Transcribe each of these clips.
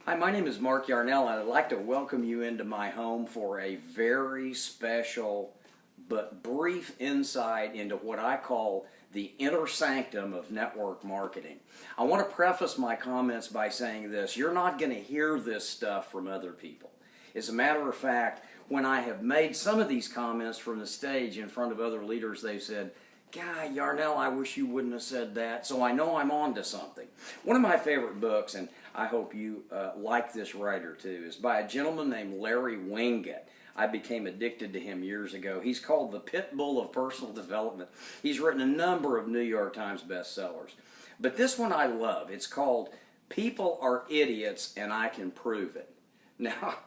Hi, my name is Mark Yarnell, and I'd like to welcome you into my home for a very special but brief insight into what I call the inner sanctum of network marketing. I want to preface my comments by saying this: you're not going to hear this stuff from other people. As a matter of fact, when I have made some of these comments from the stage in front of other leaders, they've said, "Guy, Yarnell, I wish you wouldn't have said that," so I know I'm on to something. One of my favorite books, and I hope you like this writer too, is by a gentleman named Larry Winget. I became addicted to him years ago. He's called the pit bull of personal development. He's written a number of New York Times bestsellers. But this one I love. It's called "People Are Idiots and I Can Prove It." Now,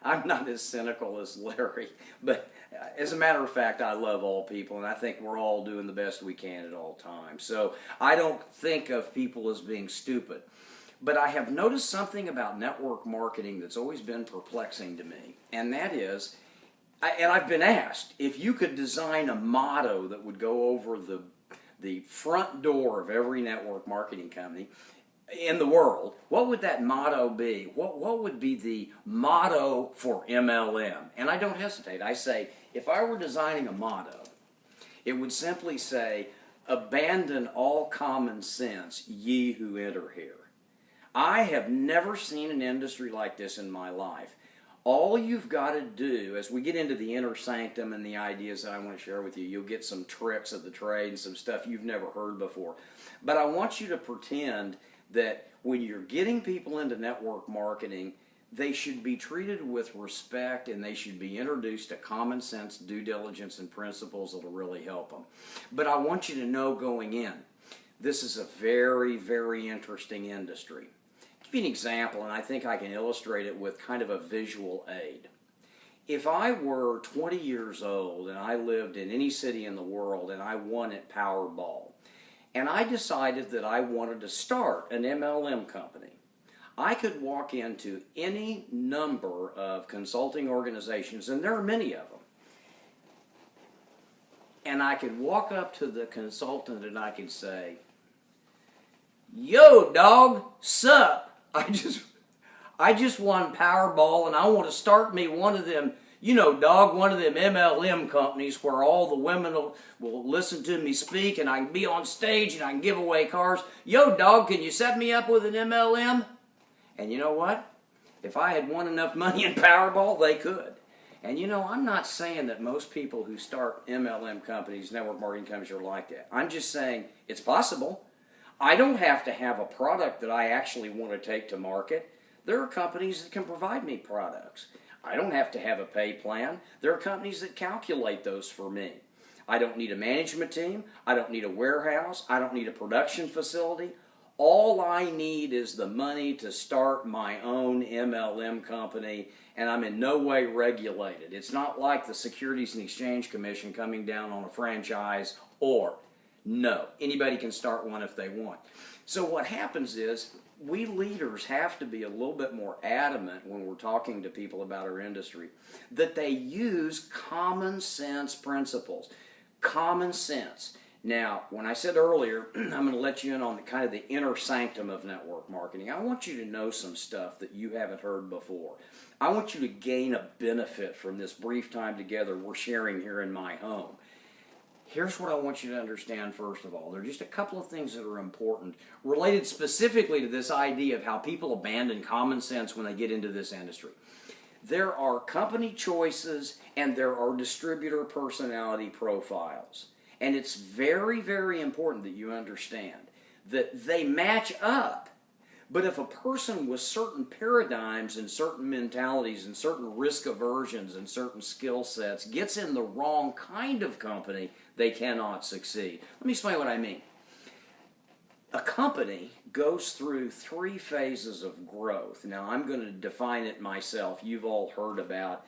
I'm not as cynical as Larry, but as a matter of fact, I love all people, and I think we're all doing the best we can at all times. So I don't think of people as being stupid. But I have noticed something about network marketing that's always been perplexing to me, and that is, and I've been asked, if you could design a motto that would go over the front door of every network marketing company in the world, what would that motto be? What would be the motto for MLM? And I don't hesitate. I say, if I were designing a motto, it would simply say, "Abandon all common sense, ye who enter here." I have never seen an industry like this in my life. All you've got to do, as we get into the inner sanctum and the ideas that I want to share with you, you'll get some tricks of the trade and some stuff you've never heard before. But I want you to pretend that when you're getting people into network marketing, they should be treated with respect, and they should be introduced to common sense, due diligence, and principles that will really help them. But I want you to know going in, this is a very, very interesting industry. I'll give you an example, and I think I can illustrate it with kind of a visual aid. If I were 20 years old and I lived in any city in the world and I won at Powerball, and I decided that I wanted to start an MLM company, I could walk into any number of consulting organizations, and there are many of them, and I could walk up to the consultant and I could say, "Yo, dog, sup? I just won Powerball, and I want to start me one of them, one of them MLM companies where all the women will listen to me speak, and I can be on stage and I can give away cars. Yo, dog, can you set me up with an MLM?" And you know what? If I had won enough money in Powerball, they could. And I'm not saying that most people who start MLM companies, network marketing companies, are like that. I'm just saying it's possible. I don't have to have a product that I actually want to take to market. There are companies that can provide me products. I don't have to have a pay plan. There are companies that calculate those for me. I don't need a management team. I don't need a warehouse. I don't need a production facility. All I need is the money to start my own MLM company, and I'm in no way regulated. It's not like the Securities and Exchange Commission coming down on a franchise. No, anybody can start one if they want. So what happens is, we leaders have to be a little bit more adamant when we're talking to people about our industry that they use common sense principles. Common sense. Now, when I said earlier, I'm going to let you in on the inner sanctum of network marketing. I want you to know some stuff that you haven't heard before. I want you to gain a benefit from this brief time together we're sharing here in my home. Here's what I want you to understand first of all. There are just a couple of things that are important related specifically to this idea of how people abandon common sense when they get into this industry. There are company choices and there are distributor personality profiles. And it's very, very important that you understand that they match up. But if a person with certain paradigms and certain mentalities and certain risk aversions and certain skill sets gets in the wrong kind of company, they cannot succeed. Let me explain what I mean. A company goes through 3 phases of growth. Now, I'm going to define it myself. You've all heard about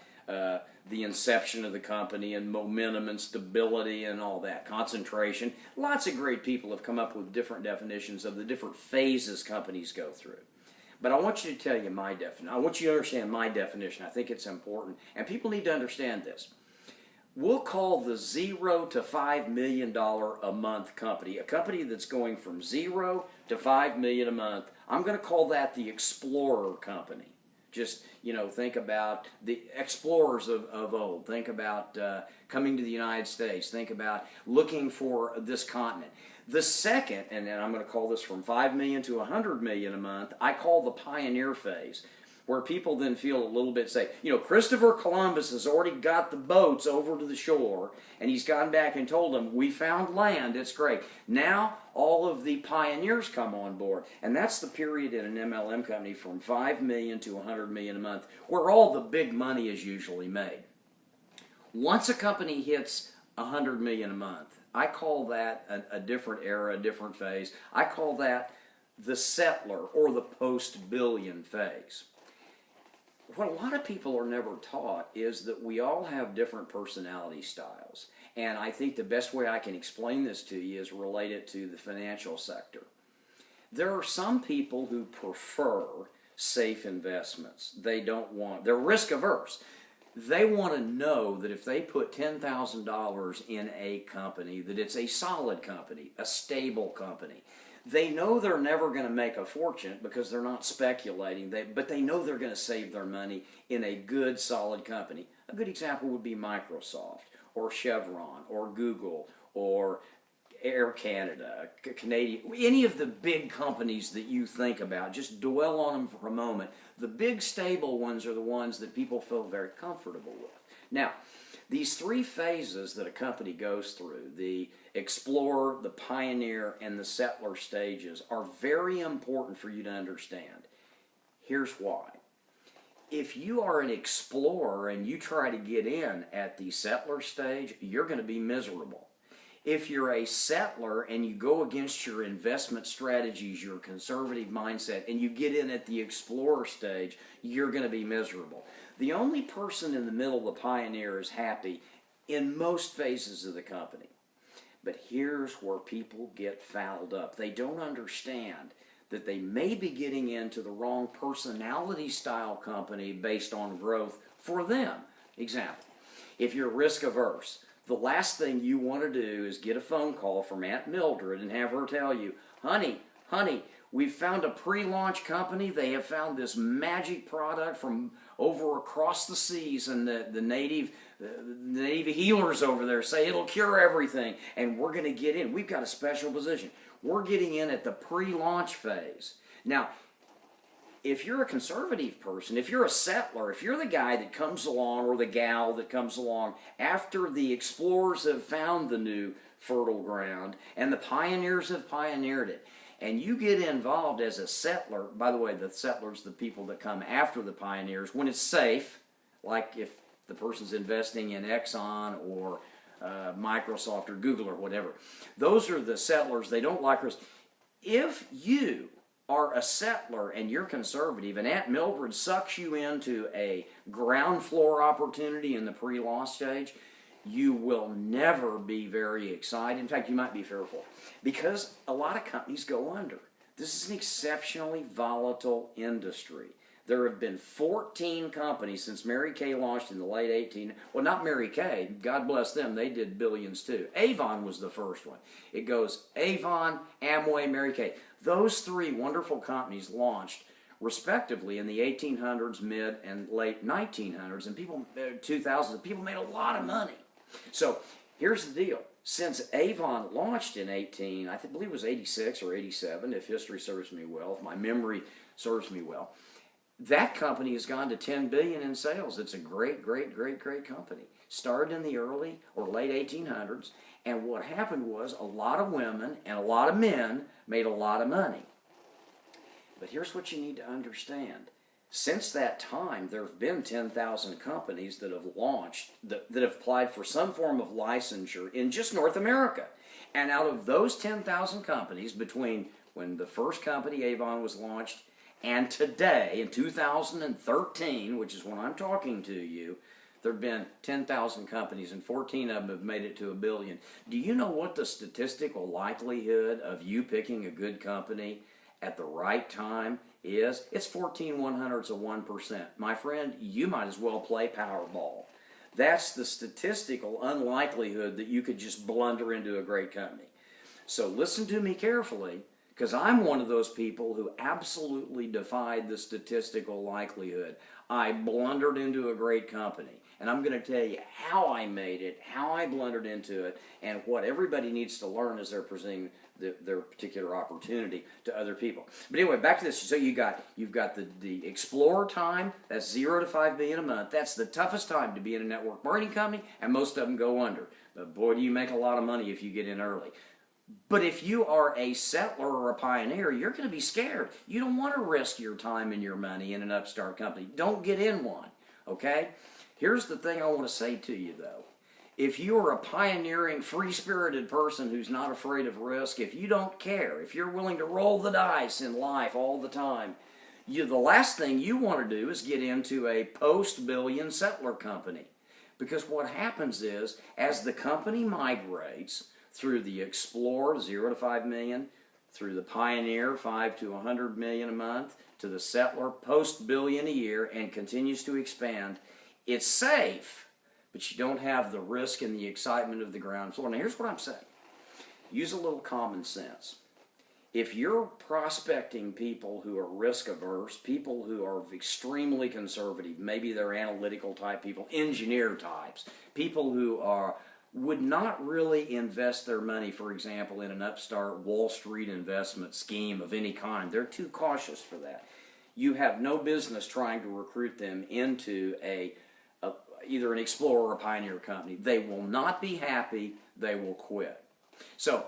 the inception of the company and momentum and stability and all that, concentration. Lots of great people have come up with different definitions of the different phases companies go through. But I want you to tell you my definition. I want you to understand my definition. I think it's important, and people need to understand this. we'll call the $0 to $5 million a month company, a company that's going from 0 to 5 million a month. I'm going to call that the Explorer company. Just, think about the explorers of old. Think about coming to the United States. Think about looking for this continent. The second, and I'm going to call this from 5 million to 100 million a month, I call the pioneer phase, where people then feel a little bit safe. Christopher Columbus has already got the boats over to the shore, and he's gone back and told them, we found land, it's great. Now, all of the pioneers come on board, and that's the period in an MLM company from 5 million to 100 million a month, where all the big money is usually made. Once a company hits 100 million a month, I call that a different era, a different phase. I call that the settler or the post-billion phase. What a lot of people are never taught is that we all have different personality styles. And I think the best way I can explain this to you is relate it to the financial sector. There are some people who prefer safe investments. They're risk averse. They want to know that if they put $10,000 in a company, that it's a solid company, a stable company. They know they're never going to make a fortune because they're not speculating, but they know they're going to save their money in a good, solid company. A good example would be Microsoft, or Chevron, or Google, or Air Canada, Canadian, any of the big companies that you think about. Just dwell on them for a moment. The big, stable ones are the ones that people feel very comfortable with. Now, these three phases that a company goes through, the explorer, the pioneer, and the settler stages, are very important for you to understand. Here's why. If you are an explorer and you try to get in at the settler stage, you're going to be miserable. If you're a settler and you go against your investment strategies, your conservative mindset, and you get in at the explorer stage, you're going to be miserable. The only person in the middle, the pioneer, is happy in most phases of the company. But here's where people get fouled up. They don't understand that they may be getting into the wrong personality style company based on growth for them. Example, if you're risk averse, the last thing you want to do is get a phone call from Aunt Mildred and have her tell you, honey, we've found a pre-launch company. They have found this magic product from over across the seas, and the native healers over there say it'll cure everything, and we're going to get in. We've got a special position. We're getting in at the pre-launch phase. Now, if you're a conservative person, if you're a settler, if you're the guy that comes along or the gal that comes along after the explorers have found the new fertile ground and the pioneers have pioneered it, and you get involved as a settler, by the way, the settlers, the people that come after the pioneers, when it's safe, like if the person's investing in Exxon or Microsoft or Google or whatever, those are the settlers. They don't like risk. If you are a settler and you're conservative and Aunt Mildred sucks you into a ground floor opportunity in the pre-launch stage, you will never be very excited. In fact, you might be fearful because a lot of companies go under. This is an exceptionally volatile industry. There have been 14 companies since Mary Kay launched in the late 1800s. Well, not Mary Kay. God bless them. They did billions too. Avon was the first one. It goes Avon, Amway, Mary Kay. Those three wonderful companies launched respectively in the 1800s, mid and late 1900s, and 2000s. People made a lot of money. So here's the deal. Since Avon launched in I believe it was 86 or 87, if history serves me well, if my memory serves me well, that company has gone to 10 billion in sales. It's a great company. Started in the early or late 1800s, and what happened was a lot of women and a lot of men made a lot of money. But here's what you need to understand. Since that time, there have been 10,000 companies that have launched, that have applied for some form of licensure in just North America. And out of those 10,000 companies, between when the first company, Avon, was launched, and today, in 2013, which is when I'm talking to you, there have been 10,000 companies, and 14 of them have made it to $1 billion. Do you know what the statistical likelihood of you picking a good company at the right time is? It's 14/100ths of 1%. My friend, you might as well play Powerball. That's the statistical unlikelihood that you could just blunder into a great company. So listen to me carefully, because I'm one of those people who absolutely defied the statistical likelihood. I blundered into a great company. And I'm going to tell you how I made it, how I blundered into it, and what everybody needs to learn as they're presenting their particular opportunity to other people. But anyway, back to this. So you've got the Explorer time. That's 0 to 5 million a month. That's the toughest time to be in a network marketing company, and most of them go under. But boy, do you make a lot of money if you get in early. But if you are a settler or a pioneer, you're going to be scared. You don't want to risk your time and your money in an upstart company. Don't get in one, okay? Here's the thing I want to say to you, though. If you are a pioneering, free-spirited person who's not afraid of risk, if you don't care, if you're willing to roll the dice in life all the time, the last thing you want to do is get into a post-billion settler company. Because what happens is, as the company migrates through the Explorer, 0 to 5 million, through the Pioneer, 5 to 100 million a month, to the Settler, post-billion a year, and continues to expand, it's safe, but you don't have the risk and the excitement of the ground floor. Now, here's what I'm saying. Use a little common sense. If you're prospecting people who are risk-averse, people who are extremely conservative, maybe they're analytical type people, engineer types, people who would not really invest their money, for example, in an upstart Wall Street investment scheme of any kind. They're too cautious for that. You have no business trying to recruit them into either an Explorer or a Pioneer company. They will not be happy. They will quit. So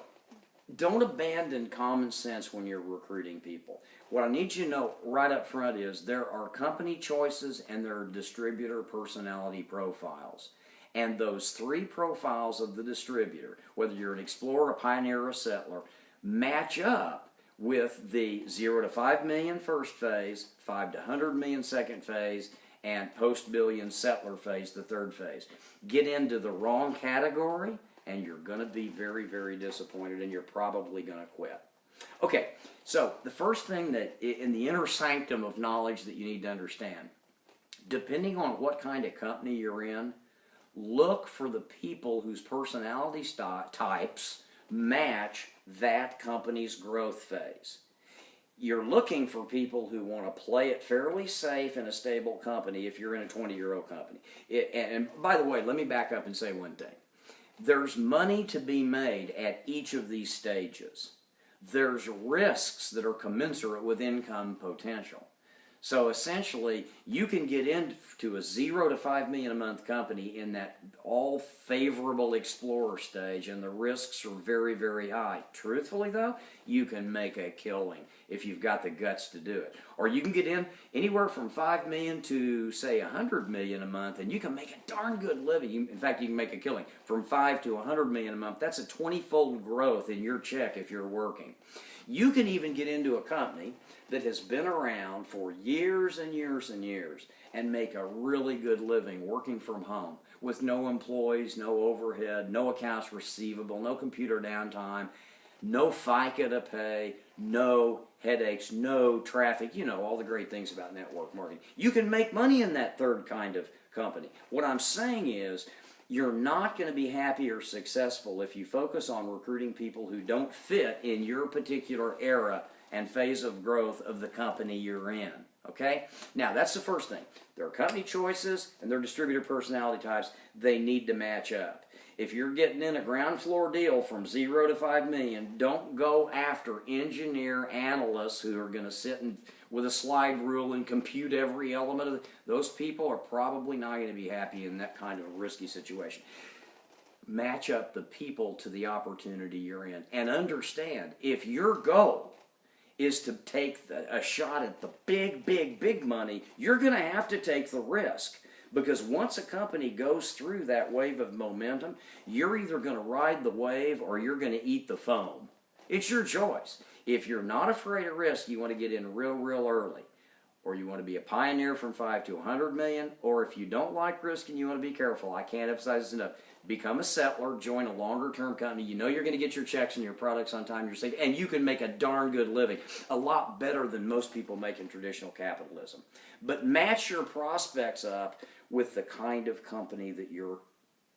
don't abandon common sense when you're recruiting people. What I need you to know right up front is there are company choices and there are distributor personality profiles. And those three profiles of the distributor, whether you're an Explorer, a Pioneer, or a Settler, match up with the 0 to 5 million first phase, 5 to 100 million second phase, and post-billion settler phase, the third phase. Get into the wrong category, and you're going to be very, very disappointed, and you're probably going to quit. Okay, so the first thing that in the inner sanctum of knowledge that you need to understand, depending on what kind of company you're in, look for the people whose personality types match that company's growth phase. You're looking for people who want to play it fairly safe in a stable company if you're in a 20-year-old company. And by the way, let me back up and say one thing. There's money to be made at each of these stages. There's risks that are commensurate with income potential. So essentially, you can get into a 0 to 5 million a month company in that all favorable Explorer stage, and the risks are very, very high. Truthfully, though, you can make a killing if you've got the guts to do it. Or you can get in anywhere from 5 million to, say, 100 million a month, and you can make a darn good living. In fact, you can make a killing from 5 to 100 million a month. That's a 20-fold growth in your check if you're working. You can even get into a company that has been around for years and years and years and make a really good living working from home with no employees, no overhead, no accounts receivable, no computer downtime, no FICA to pay, no headaches, no traffic, all the great things about network marketing. You can make money in that third kind of company. What I'm saying is, you're not going to be happy or successful if you focus on recruiting people who don't fit in your particular era and phase of growth of the company you're in. Okay? Now, that's the first thing. There are company choices and there are distributor personality types. They need to match up. If you're getting in a ground floor deal from 0 to 5 million, don't go after engineer analysts who are going to sit with a slide rule and compute every element of it. Those people are probably not going to be happy in that kind of a risky situation. Match up the people to the opportunity you're in. And understand, if your goal is to take a shot at the big, big, big money, you're going to have to take the risk. Because once a company goes through that wave of momentum, you're either going to ride the wave or you're going to eat the foam. It's your choice. If you're not afraid of risk, you want to get in real, real early. Or you want to be a pioneer from 5 to 100 million. Or if you don't like risk and you want to be careful, I can't emphasize this enough, become a settler, join a longer-term company. You know you're going to get your checks and your products on time, you're safe, and you can make a darn good living, a lot better than most people make in traditional capitalism. But match your prospects up with the kind of company that you're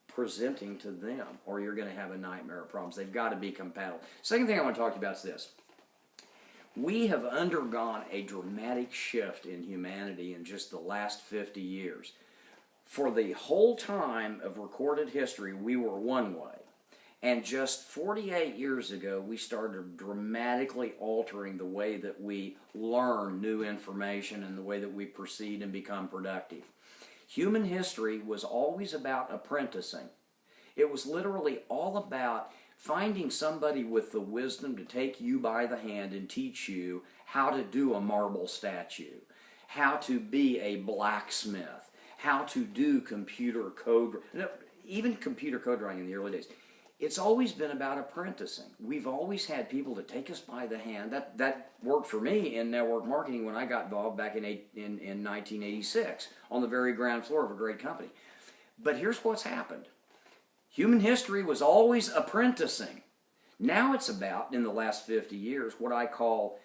presenting to them, or you're going to have a nightmare of problems. They've got to be compatible. Second thing I want to talk to you about is this. We have undergone a dramatic shift in humanity in just the last 50 years. For the whole time of recorded history, we were one way. And just 48 years ago, we started dramatically altering the way that we learn new information and the way that we proceed and become productive. Human history was always about apprenticing. It was literally all about finding somebody with the wisdom to take you by the hand and teach you how to do a marble statue, how to be a blacksmith, how to do computer code, even computer code writing in the early days. It's always been about apprenticing. We've always had people to take us by the hand. That worked for me in network marketing when I got involved back in 1986 on the very ground floor of a great company. But here's what's happened. Human history was always apprenticing. Now it's about, in the last 50 years, what I call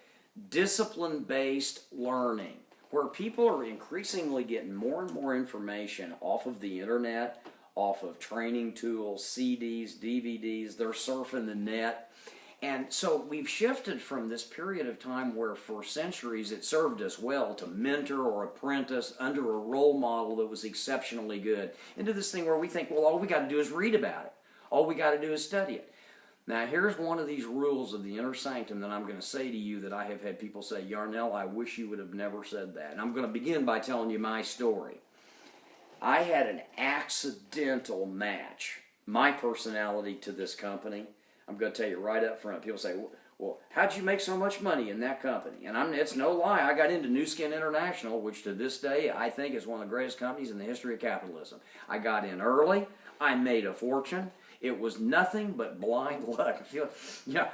discipline-based learning, where people are increasingly getting more and more information off of the internet, off of training tools, CDs, DVDs, they're surfing the net. And so we've shifted from this period of time where for centuries it served us well to mentor or apprentice under a role model that was exceptionally good, into this thing where we think, well, all we got to do is read about it. All we got to do is study it. Now, here's one of these rules of the inner sanctum that I'm going to say to you that I have had people say, Yarnell, I wish you would have never said that. And I'm going to begin by telling you my story. I had an accidental match, my personality to this company. I'm going to tell you right up front. People say, well, how'd you make so much money in that company? And it's no lie. I got into New Skin International, which to this day I think is one of the greatest companies in the history of capitalism. I got in early. I made a fortune. It was nothing but blind luck.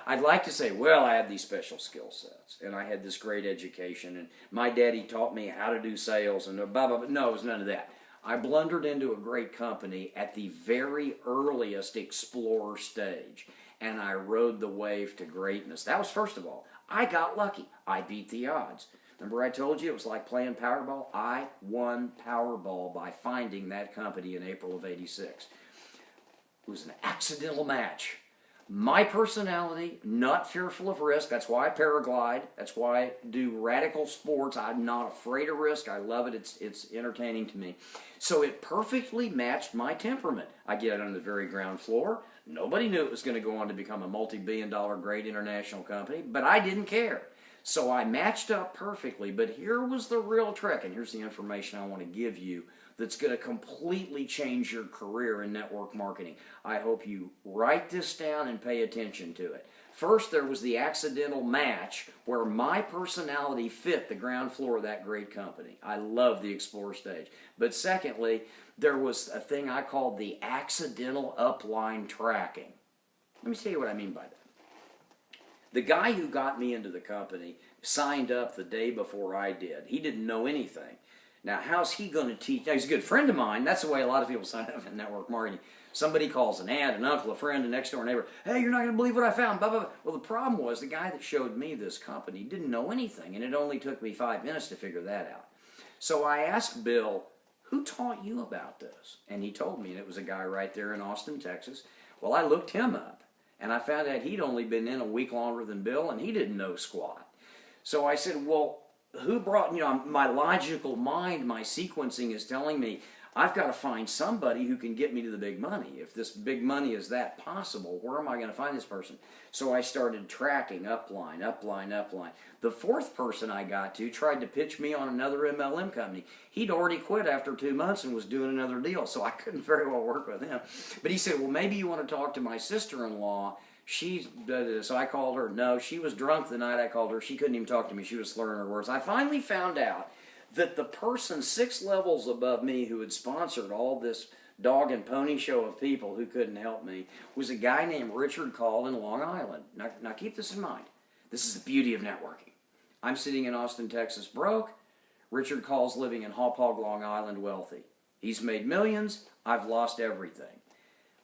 I'd like to say, well, I had these special skill sets, and I had this great education, and my daddy taught me how to do sales, and blah, blah, blah. No, it was none of that. I blundered into a great company at the very earliest explorer stage, and I rode the wave to greatness. That was, first of all, I got lucky. I beat the odds. Remember I told you it was like playing Powerball? I won Powerball by finding that company in April of '86. It was an accidental match. My personality, not fearful of risk. That's why I paraglide. That's why I do radical sports. I'm not afraid of risk. I love it. It's entertaining to me. So it perfectly matched my temperament. I get on the very ground floor. Nobody knew it was going to go on to become a multi-billion-dollar great international company, but I didn't care. So I matched up perfectly, but here was the real trick, and here's the information I want to give you that's going to completely change your career in network marketing. I hope you write this down and pay attention to it. First, there was the accidental match where my personality fit the ground floor of that great company. I love the Explorer stage. But secondly, there was a thing I called the accidental upline tracking. Let me tell you what I mean by that. The guy who got me into the company signed up the day before I did. He didn't know anything. Now, how's he going to teach? Now, he's a good friend of mine. That's the way a lot of people sign up in network marketing. Somebody calls an aunt, an uncle, a friend, a next-door neighbor. Hey, you're not going to believe what I found. Blah, blah, blah. Well, the problem was the guy that showed me this company didn't know anything, and it only took me 5 minutes to figure that out. So I asked Bill, who taught you about this? And he told me, and it was a guy right there in Austin, Texas. Well, I looked him up, and I found out he'd only been in a week longer than Bill, and he didn't know squat. So I said, well, who brought, my logical mind, my sequencing is telling me I've got to find somebody who can get me to the big money. If this big money is that possible, where am I going to find this person? So I started tracking upline, upline, upline. The fourth person I got to tried to pitch me on another MLM company. He'd already quit after 2 months and was doing another deal, so I couldn't very well work with him. But he said, well, maybe you want to talk to my sister-in-law. So I called her. No, she was drunk the night I called her. She couldn't even talk to me. She was slurring her words. I finally found out that the person 6 levels above me who had sponsored all this dog and pony show of people who couldn't help me was a guy named Richard Call in Long Island. Now keep this in mind. This is the beauty of networking. I'm sitting in Austin, Texas, broke. Richard Call's living in Hauppauge, Long Island, wealthy. He's made millions. I've lost everything.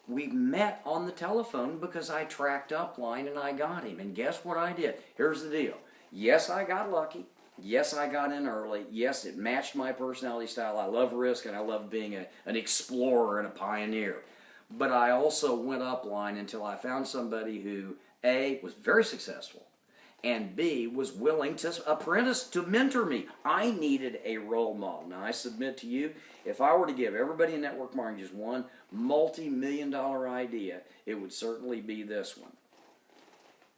we met on the telephone because I tracked upline and I got him. And guess what I did? Here's the deal. Yes, I got lucky. Yes, I got in early. Yes, it matched my personality style. I love risk and I love being an explorer and a pioneer. But I also went upline until I found somebody who, A, was very successful, and B, was willing to apprentice, to mentor me. I needed a role model. Now, I submit to you, if I were to give everybody in network marketing just one multi-million-dollar idea, it would certainly be this one.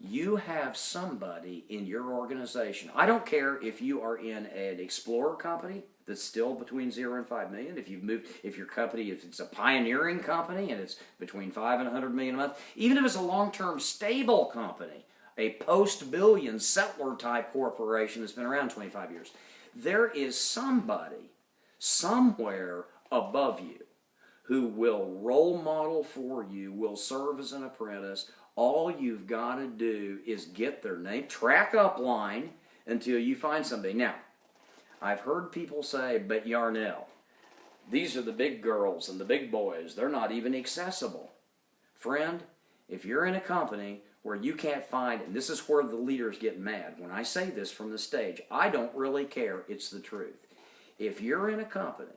You have somebody in your organization. I don't care if you are in an explorer company that's still between 0 and 5 million. If you've moved, if your company, if it's a pioneering company and it's between 5 and 100 million a month, even if it's a long-term stable company, a post-billion settler type corporation that's been around 25 years, there is somebody somewhere above you who will role model for you, will serve as an apprentice. All you've got to do is get their name, track upline until you find somebody. Now, I've heard people say, but Yarnell, these are the big girls and the big boys. They're not even accessible. Friend, if you're in a company where you can't find, and this is where the leaders get mad. When I say this from the stage, I don't really care. It's the truth. If you're in a company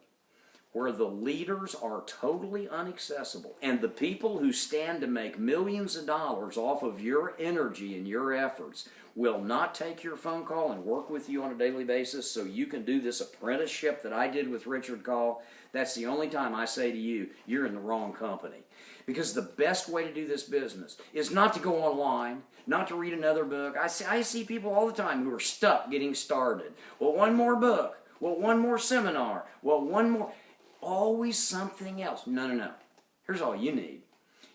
where the leaders are totally inaccessible, and the people who stand to make millions of dollars off of your energy and your efforts will not take your phone call and work with you on a daily basis so you can do this apprenticeship that I did with Richard Call, that's the only time I say to you, you're in the wrong company. Because the best way to do this business is not to go online, not to read another book. I see people all the time who are stuck getting started. Well, one more book. Well, one more seminar. Well, one more. Always something else. No. Here's all you need.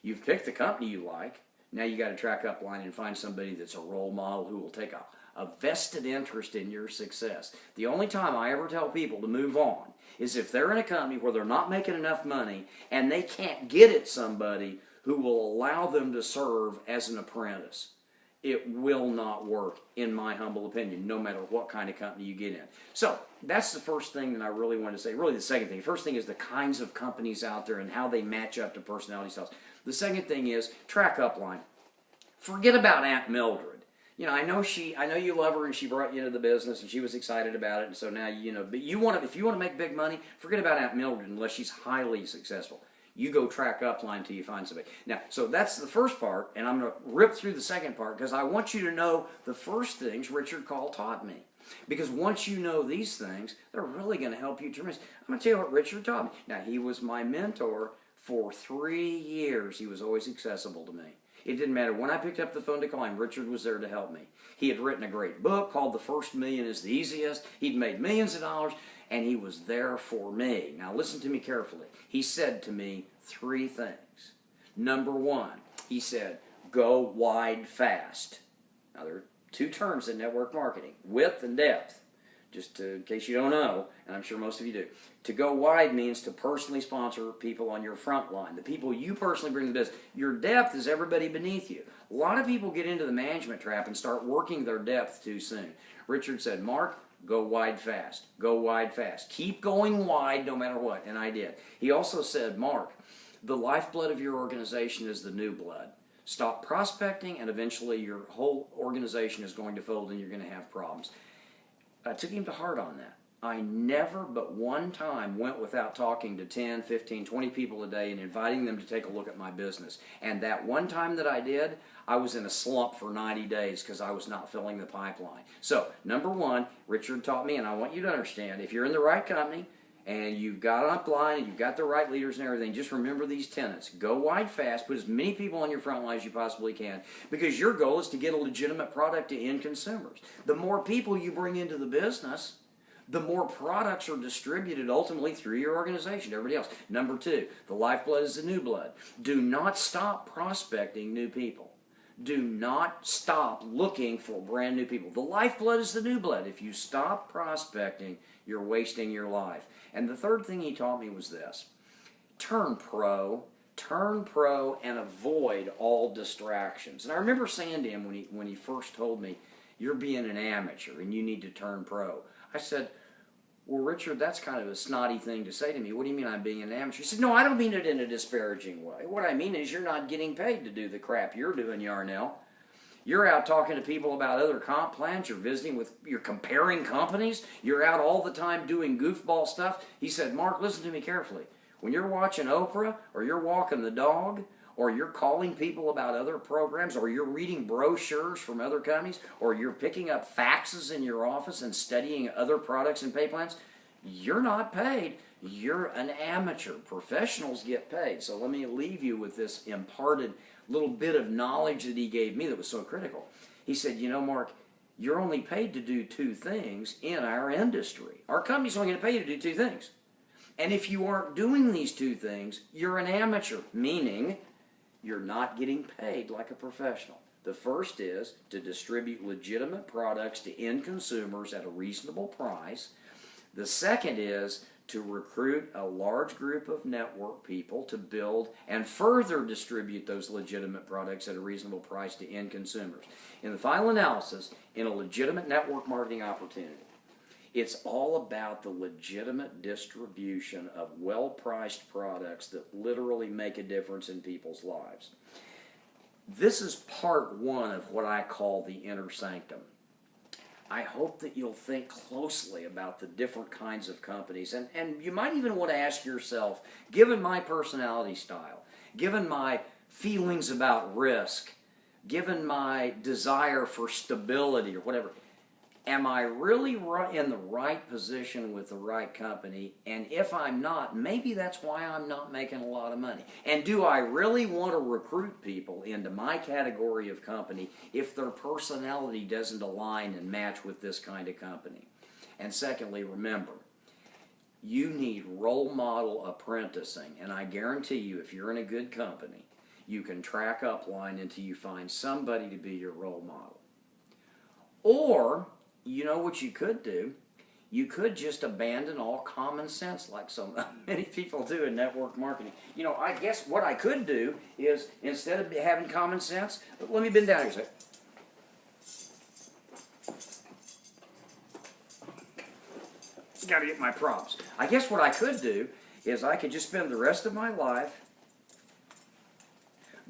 You've picked the company you like. Now you got to track upline and find somebody that's a role model who will take a vested interest in your success. The only time I ever tell people to move on is if they're in a company where they're not making enough money and they can't get at somebody who will allow them to serve as an apprentice. It will not work, in my humble opinion, no matter what kind of company you get in. So that's the first thing that I really want to say. Really, the second thing. First thing is the kinds of companies out there and how they match up to personality styles. The second thing is track upline. Forget about Aunt Mildred. You know, I know you love her and she brought you into the business and she was excited about it, and so now but if you want to make big money, forget about Aunt Mildred unless she's highly successful. You go track upline till you find somebody. Now, so that's the first part, and I'm going to rip through the second part because I want you to know the first things Richard Call taught me. Because once you know these things, they're really going to help you tremendously. I'm going to tell you what Richard taught me. Now, he was my mentor for 3 years. He was always accessible to me. It didn't matter. When I picked up the phone to call him, Richard was there to help me. He had written a great book called The First Million is the Easiest. He'd made millions of dollars, and he was there for me. Now, listen to me carefully. He said to me 3 things. Number 1, he said, go wide fast. Now, there are 2 terms in network marketing, width and depth. Just in case you don't know, and I'm sure most of you do. To go wide means to personally sponsor people on your front line, the people you personally bring to the business. Your depth is everybody beneath you. A lot of people get into the management trap and start working their depth too soon. Richard said, Mark, go wide fast. Go wide fast. Keep going wide no matter what, and I did. He also said, Mark, the lifeblood of your organization is the new blood. Stop prospecting, and eventually your whole organization is going to fold and you're going to have problems. I took him to heart on that. I never but one time went without talking to 10, 15, 20 people a day and inviting them to take a look at my business. And that one time that I did, I was in a slump for 90 days because I was not filling the pipeline. So, number 1, Richard taught me, and I want you to understand, if you're in the right company and you've got upline and you've got the right leaders and everything, just remember these tenets. Go wide fast, put as many people on your front line as you possibly can, because your goal is to get a legitimate product to end consumers. The more people you bring into the business, the more products are distributed ultimately through your organization, everybody else. Number 2, the lifeblood is the new blood. Do not stop prospecting new people. Do not stop looking for brand new people. The lifeblood is the new blood. If you stop prospecting, you're wasting your life. And the third thing he taught me was this. Turn pro, and avoid all distractions. And I remember saying to him when he first told me, you're being an amateur and you need to turn pro. I said, Well, Richard, that's kind of a snotty thing to say to me. What do you mean I'm being an amateur? He said, no, I don't mean it in a disparaging way. What I mean is you're not getting paid to do the crap you're doing, Yarnell. You're out talking to people about other comp plans. You're comparing companies. You're out all the time doing goofball stuff. He said, Mark, listen to me carefully. When you're watching Oprah, or you're walking the dog, or you're calling people about other programs, or you're reading brochures from other companies, or you're picking up faxes in your office and studying other products and pay plans, you're not paid. You're an amateur. Professionals get paid. So let me leave you with this imparted little bit of knowledge that he gave me that was so critical. He said, you know, Mark, you're only paid to do two things in our industry. Our company's only going to pay you to do two things. And if you aren't doing these two things, you're an amateur, meaning you're not getting paid like a professional. The first is to distribute legitimate products to end consumers at a reasonable price. The second is to recruit a large group of network people to build and further distribute those legitimate products at a reasonable price to end consumers. In the final analysis, in a legitimate network marketing opportunity, it's all about the legitimate distribution of well-priced products that literally make a difference in people's lives. This is part one of what I call the inner sanctum. I hope that you'll think closely about the different kinds of companies. And you might even want to ask yourself, given my personality style, given my feelings about risk, given my desire for stability or whatever, am I really in the right position with the right company? And if I'm not, maybe that's why I'm not making a lot of money. And do I really want to recruit people into my category of company if their personality doesn't align and match with this kind of company? And secondly, remember, you need role model apprenticing. And I guarantee you, if you're in a good company, you can track upline until you find somebody to be your role model. Or, you know what you could do? You could just abandon all common sense like so many people do in network marketing. You know, I guess what I could do is, instead of having common sense, let me bend down here a second. Got to get my props. I guess what I could do is I could just spend the rest of my life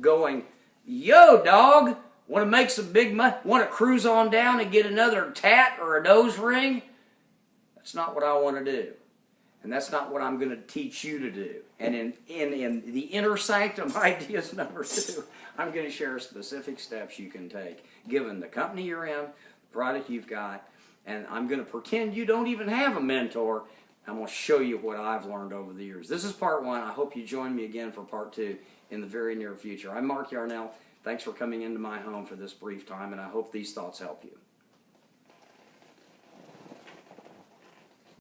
going, yo, dog, want to make some big money? Want to cruise on down and get another tat or a nose ring? That's not what I want to do. And that's not what I'm going to teach you to do. And in the inner sanctum ideas number 2, I'm going to share specific steps you can take, given the company you're in, the product you've got, and I'm going to pretend you don't even have a mentor. I'm going to show you what I've learned over the years. This is part 1. I hope you join me again for part 2 in the very near future. I'm Mark Yarnell. Thanks for coming into my home for this brief time, and I hope these thoughts help you.